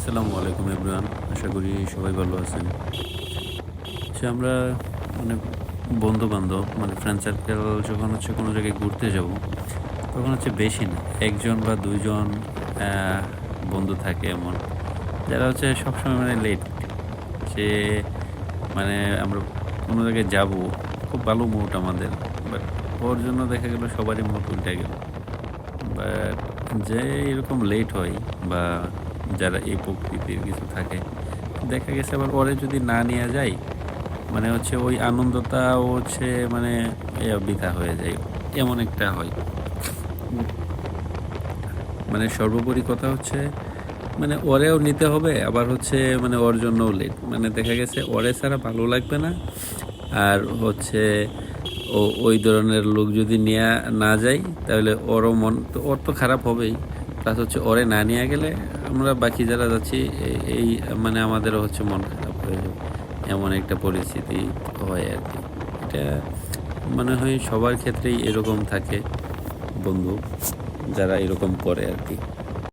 আসসালামু আলাইকুম এভরিওয়ান। আশা করি সবাই ভালো আছেন। আমরা মানে বন্ধু-বান্ধব ফ্রেন্ড সার্কেল যখন কোনো জায়গায় ঘুরতে যাব, তখন বেশি না ১ জন বা ২ জন অ্যা বন্ধু থাকে এমন, যারা সবসময় লেট। সে আমরা কোনো জায়গায় যাবো, খুব ভালো মুড আমাদের। বাট ওর জন্য দেখা গেল সবারই মুড উল্টে গেল। বাট যে এরকম লেট হয় বা যারা এই প্রকৃতির কিছু থাকে, দেখা গেছে আবার ওরে যদি না নিয়া যায়, ওই আনন্দটা মানে বৃথা হয়ে যায়। এমন একটা হয়। উম সর্বোপরি কথা ওরেও নিতে হবে, আবার ওর জন্যও লেট। দেখা গেছে ওরে ছাড়া ভালো লাগবে না। আর ওই ধরনের লোক যদি নেয়া না যায়, তাহলে ওরও ওর তো খারাপ হবেই। প্লাস ওরে না নিয়ে গেলে আমরা বাকি যারা যাচ্ছি এই আমাদেরও মন খারাপ হয়ে যাবে। এমন একটা পরিস্থিতি হয় আরকি। এটা মনে হয় সবার ক্ষেত্রেই এরকম থাকে বন্ধু, যারা এরকম করে আরকি।